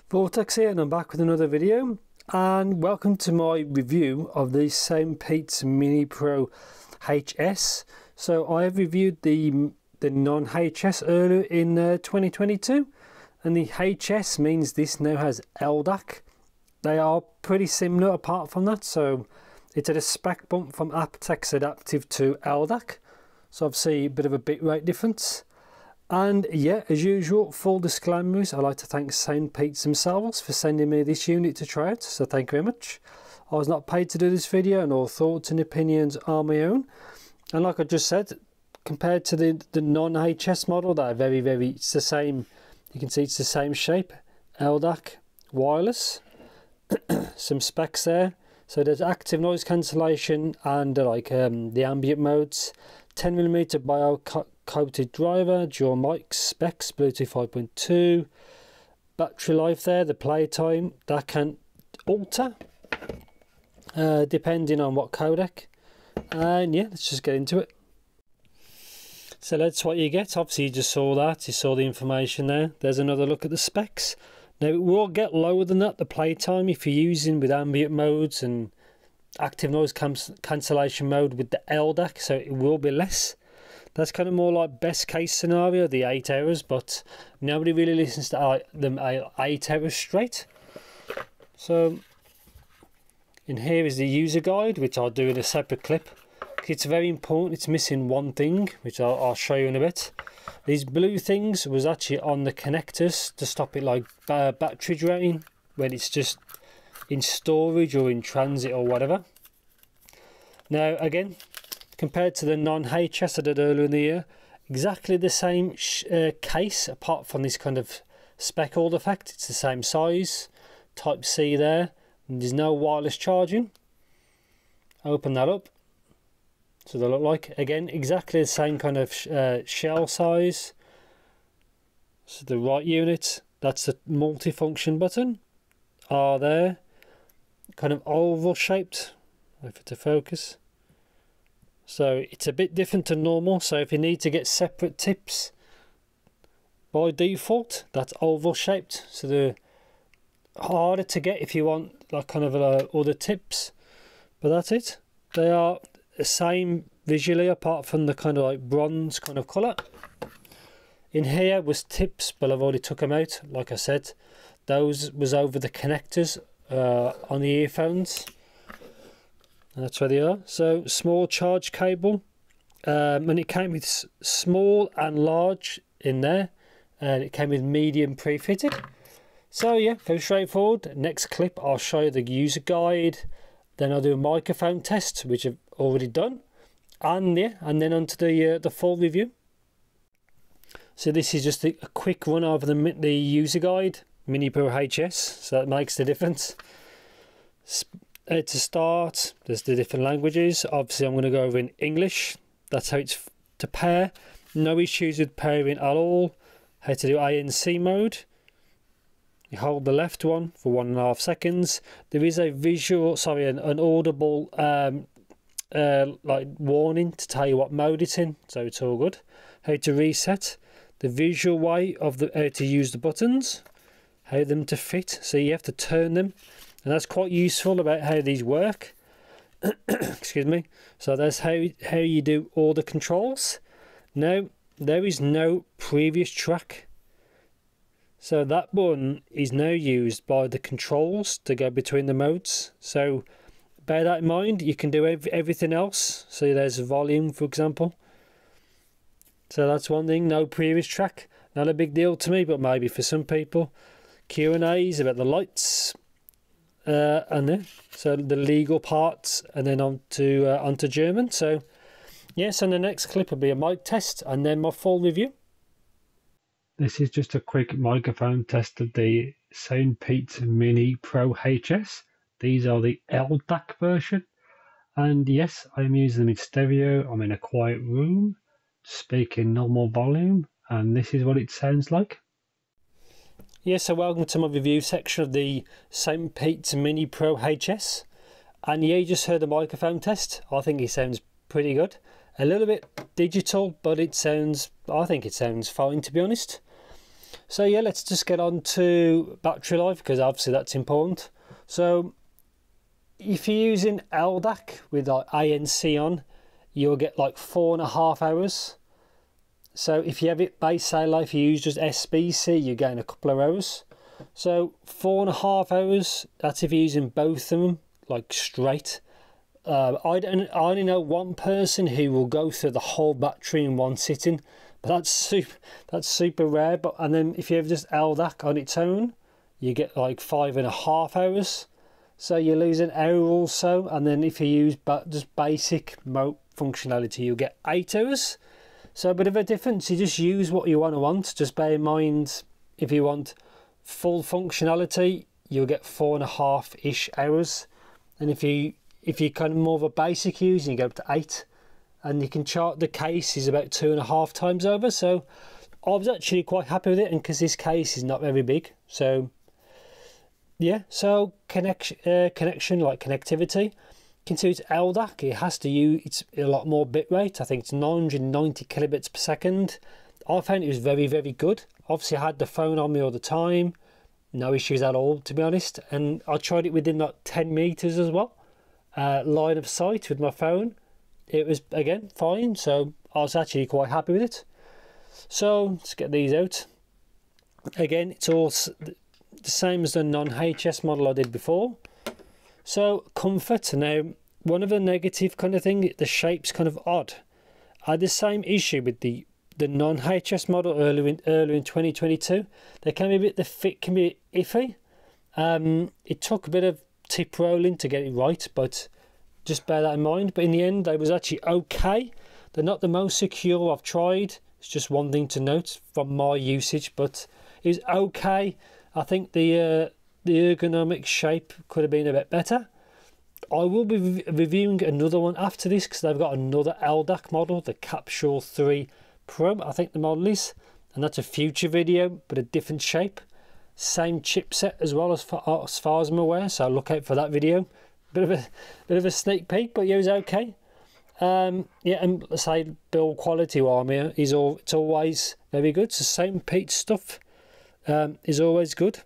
Vortex here, and I'm back with another video, and welcome to my review of the Soundpeats Mini Pro HS. So I have reviewed the non-HS earlier in 2022, and the HS means this now has LDAC. They are pretty similar apart from that, so it's at a spec bump from aptX Adaptive to LDAC, so obviously a bit of a bitrate difference. And yeah, as usual, full disclaimers, I'd like to thank Soundpeats themselves for sending me this unit to try out, so thank you very much. I was not paid to do this video, and all thoughts and opinions are my own. And like I just said, compared to the non-HS model, that are very, it's the same, you can see it's the same shape, LDAC, wireless, some specs there. So there's active noise cancellation and the ambient modes, 10mm bio-coated driver, dual mic specs, Bluetooth 5.2, battery life there, the playtime, that can alter depending on what codec. And yeah, let's just get into it. So that's what you get. Obviously you just saw that, you saw the information there. There's another look at the specs. Now it will get lower than that, the playtime, if you're using with ambient modes and active noise cancellation mode with the LDAC, so it will be less. That's kind of more like best case scenario, the 8 hours, but nobody really listens to them 8 hours straight. So in here is the user guide, which I'll do in a separate clip. It's very important. It's missing one thing, which I'll show you in a bit. These blue things was actually on the connectors to stop it like battery drain when it's just in storage or in transit or whatever. Now again, compared to the non-HS I did earlier in the year, exactly the same case apart from this kind of speckled effect. It's the same size, type C there, and there's no wireless charging. Open that up. So they look like, again, exactly the same kind of shell size. So the right unit, that's the multifunction button, are there, kind of oval shaped, wait for it to focus. So it's a bit different to normal, so if you need to get separate tips, by default, that's oval shaped. So they're harder to get if you want like kind of other tips, but that's it. They are the same visually apart from the kind of like bronze kind of colour. In here was tips, but I've already took them out. Like I said, those was over the connectors on the earphones, and that's where they are. So small charge cable, and it came with small and large in there, and it came with medium pre-fitted. So yeah, very straightforward. Next clip I'll show you the user guide, then I'll do a microphone test, which I've already done, and yeah, and then onto the full review. So this is just a quick run over the user guide, Mini Pro HS, so that makes the difference. To start, there's the different languages. Obviously I'm going to go over in English. That's how it's to pair. No issues with pairing at all. How to do ANC mode. You hold the left one for 1.5 seconds. There is a visual, sorry, an audible like warning to tell you what mode it's in, so it's all good. How to reset, the visual way of how to use the buttons, how them to fit, so you have to turn them, and that's quite useful about how these work. Excuse me. So that's how you do all the controls. Now there is no previous track, so that button is now used by the controls to go between the modes. So bear that in mind. You can do everything else. So there's volume, for example. So that's one thing. No previous track. Not a big deal to me, but maybe for some people. Q&A's about the lights, and then so the legal parts, and then onto German. So yes, and the next clip will be a mic test, and then my full review. This is just a quick microphone test of the Soundpeats Mini Pro HS. These are the LDAC version, and yes, I'm using them in stereo. I'm in a quiet room, speaking normal volume, and this is what it sounds like. Yes, so welcome to my review section of the Soundpeats Mini Pro HS, and yeah, you just heard the microphone test. I think it sounds pretty good. A little bit digital, but it sounds, I think it sounds fine, to be honest. So yeah, let's just get on to battery life, because obviously that's important. So if you're using LDAC with like ANC on, you'll get like 4.5 hours. So if you have it base, say like if you use just SBC, you gain a couple of hours. So 4.5 hours, that's if you're using both of them like straight. I only know one person who will go through the whole battery in one sitting, but that's super rare. But and then if you have just LDAC on its own, you get like 5.5 hours. So you lose an hour or so. And then if you use just basic mode functionality, you get 8 hours. So a bit of a difference. You just use what you want. Just bear in mind, if you want full functionality, you'll get 4.5-ish hours. And if you kind of more of a basic user, you go up to 8. And you can chart the case is about 2.5 times over. So I was actually quite happy with it, and because this case is not very big. So yeah, so connection like connectivity. Considers LDAC, it has to use, it's a lot more bitrate. I think it's 990 kilobits per second. I found it was very, very good. Obviously I had the phone on me all the time, no issues at all, to be honest. And I tried it within like 10 meters as well, line of sight with my phone. It was again fine, so I was actually quite happy with it. So let's get these out. Again, it's all the same as the non-HS model I did before. So comfort. Now, one of the negative kind of thing, the shape's kind of odd. I had the same issue with the non-HS model earlier in 2022. They can be a bit, the fit can be iffy. It took a bit of tip rolling to get it right, but just bear that in mind. But in the end, they was actually okay. They're not the most secure I've tried. It's just one thing to note from my usage, but it was okay. I think the ergonomic shape could have been a bit better. I will be reviewing another one after this, because they've got another LDAC model, the Capsule 3 Pro, I think the model is, and that's a future video, but a different shape. Same chipset as well, as far as I'm aware, so look out for that video. Bit of a sneak peek, but yeah, it was okay. Yeah, and let's say build quality here is it's always very good. So Soundpeats stuff is always good.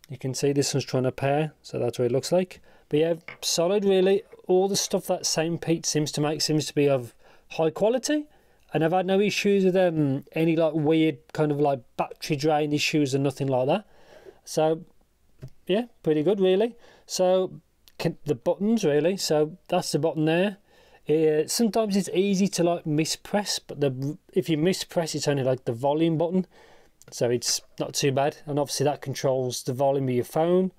You can see this one's trying to pair, so that's what it looks like. But yeah, solid really. All the stuff that Soundpeats seems to make seems to be of high quality, and I've had no issues with any like weird kind of like battery drain issues or nothing like that. So yeah, pretty good really. So the buttons really, so that's the button there. Sometimes it's easy to like mispress, but if you mispress, it's only like the volume button, so it's not too bad. And obviously that controls the volume of your phone.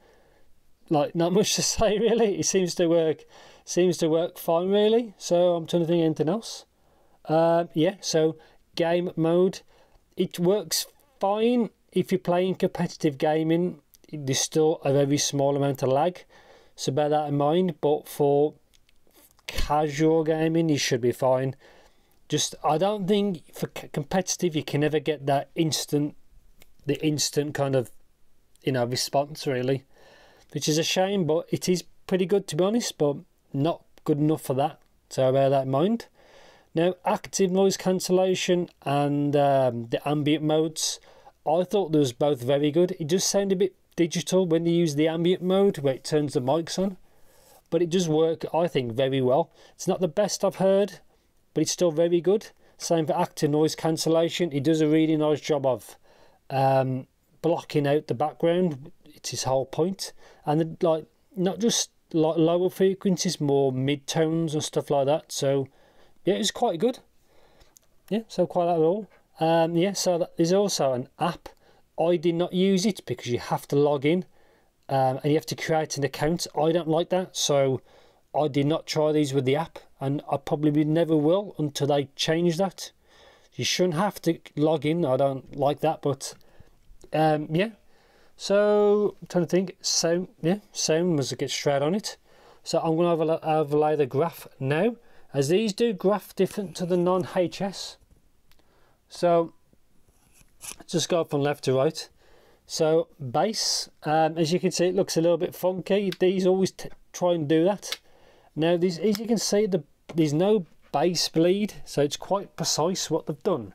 Like, not much to say really. It seems to work fine really. So I'm trying to think of anything else. Yeah, so game mode, it works fine if you're playing competitive gaming. There's still a very small amount of lag, so bear that in mind. But for casual gaming, you should be fine. Just, I don't think for competitive you can ever get that instant kind of, you know, response really, which is a shame. But it is pretty good, to be honest, but not good enough for that, so bear that in mind. Now, active noise cancellation and the ambient modes, I thought they was both very good. It does sound a bit digital when you use the ambient mode, where it turns the mics on, but it does work, I think, very well. It's not the best I've heard, but it's still very good. Same for active noise cancellation. It does a really nice job of blocking out the background. It's his whole point. And like, not just like lower frequencies, more mid-tones and stuff like that. So yeah, it's quite good. Yeah, so quite like it all. Yeah, so there's also an app. I did not use it because you have to log in and you have to create an account. I don't like that, so I did not try these with the app, and I probably never will until they change that. You shouldn't have to log in. I don't like that, but yeah. So I'm trying to think. Sound must get straight on it. So I'm going to overlay the graph now, as these do graph different to the non-HS. So just go from left to right. So bass, as you can see, it looks a little bit funky. These always try and do that. Now, as you can see, there's no bass bleed, so it's quite precise what they've done.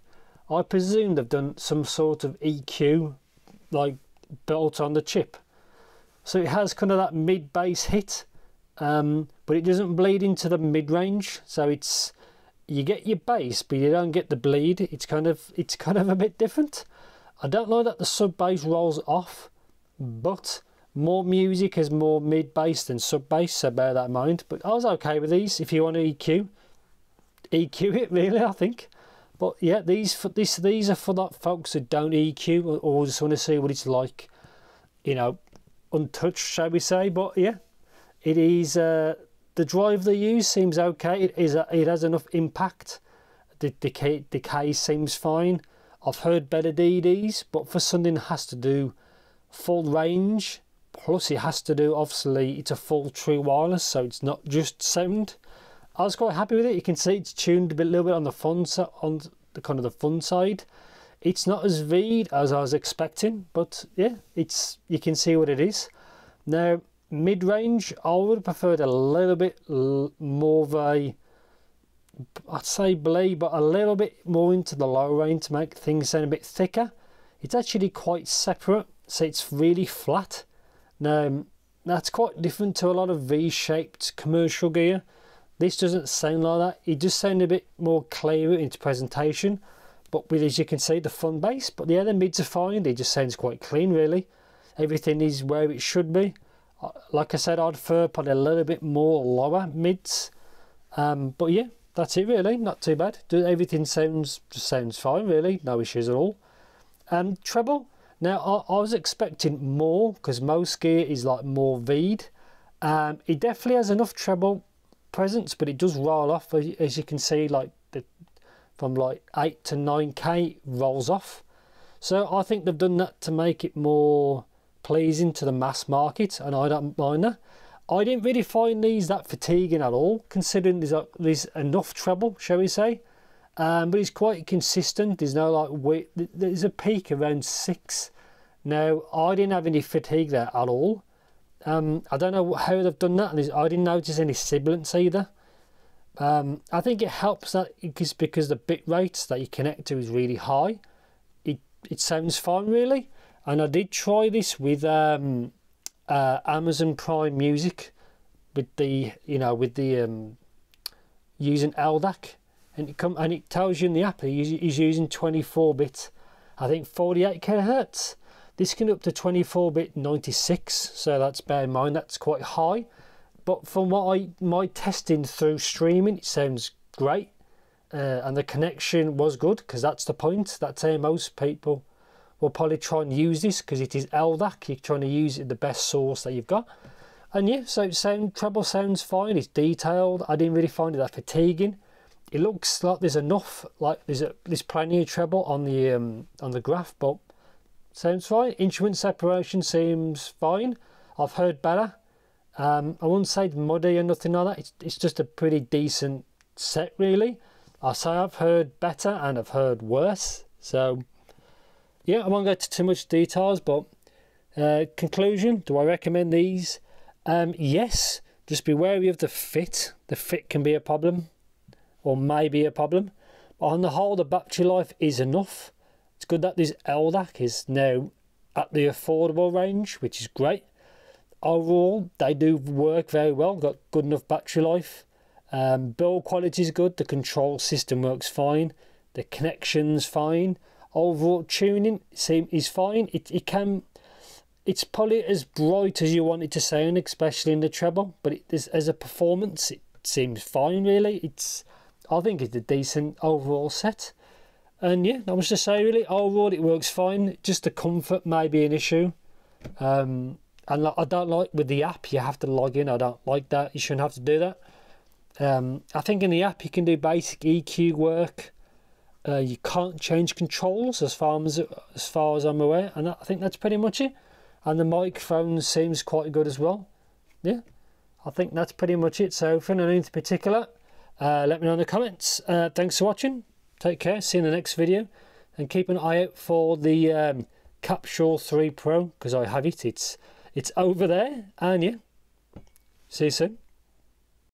I presume they've done some sort of EQ like built on the chip, so it has kind of that mid bass hit, but it doesn't bleed into the mid range. So it's, you get your bass but you don't get the bleed. It's kind of a bit different. I don't like that the sub bass rolls off, but more music has more mid bass than sub bass, so bear that in mind. But I was okay with these. If you want to EQ it really, I think. But yeah, these are for that folks who don't EQ or just want to see what it's like, you know, untouched, shall we say. But yeah, it is the drive they use seems okay. It has enough impact. The decay seems fine. I've heard better DDs, but for something that has to do full range, plus it has to do, obviously it's a full true wireless, so it's not just sound. I was quite happy with it. You can see it's tuned a little bit on the fun, on the kind of the fun side. It's not as V'd as I was expecting, but yeah, you can see what it is. Now mid range, I would have preferred a little bit more of a, I'd say bleed, but a little bit more into the low range to make things sound a bit thicker. It's actually quite separate, so it's really flat. Now that's quite different to a lot of V-shaped commercial gear. This doesn't sound like that. It just sounds a bit more clear in its presentation, but with, as you can see, the fun bass. But yeah, the mids are fine. It just sounds quite clean, really. Everything is where it should be. Like I said, I'd prefer probably a little bit more lower mids. But yeah, that's it really. Not too bad. Everything just sounds fine, really. No issues at all. Treble. Now I was expecting more because most gear is like more V'd. It definitely has enough treble presence, but it does roll off, as you can see, like from like 8 to 9k rolls off. So I think they've done that to make it more pleasing to the mass market, and I don't mind that. I didn't really find these that fatiguing at all, considering there's enough treble, shall we say. But it's quite consistent. There's no like there's a peak around 6. Now I didn't have any fatigue there at all. I don't know how they've done that. I didn't notice any sibilance either. I think it helps that because the bit rates that you connect to is really high. It sounds fine really. And I did try this with Amazon Prime Music, with the using LDAC, and it tells you in the app he's using 24-bit, I think 48 kHz. This can up to 24-bit 96, so that's, bear in mind, that's quite high. But from my testing through streaming, it sounds great, and the connection was good, because that's the point. That's how most people will probably try and use this, because it is LDAC. You're trying to use it the best source that you've got. And yeah, so treble sounds fine. It's detailed. I didn't really find it that fatiguing. It looks like there's enough, like there's plenty of treble on the graph, but sounds fine. Instrument separation seems fine. I've heard better. I wouldn't say muddy or nothing like that. It's just a pretty decent set, really. I say I've heard better and I've heard worse. So yeah, I won't go into too much details, but conclusion, do I recommend these? Yes, just be wary of the fit. The fit can be a problem, or may be a problem. But on the whole, the battery life is enough. It's good that this LDAC is now at the affordable range, which is great. Overall, they do work very well, got good enough battery life. Build quality is good, the control system works fine, the connection's fine. Overall tuning is fine. It's probably as bright as you want it to sound, especially in the treble, but as a performance, it seems fine really. I think it's a decent overall set. And yeah, not much to say really. Overall, it works fine. Just the comfort may be an issue. And I don't like with the app, you have to log in. I don't like that. You shouldn't have to do that. I think in the app, you can do basic EQ work. You can't change controls as far as I'm aware. And I think that's pretty much it. And the microphone seems quite good as well. Yeah, I think that's pretty much it. So for anything in particular, let me know in the comments. Thanks for watching. Take care, see you in the next video, and keep an eye out for the Capsule 3 Pro, because I have it. It's over there, and yeah, see you soon.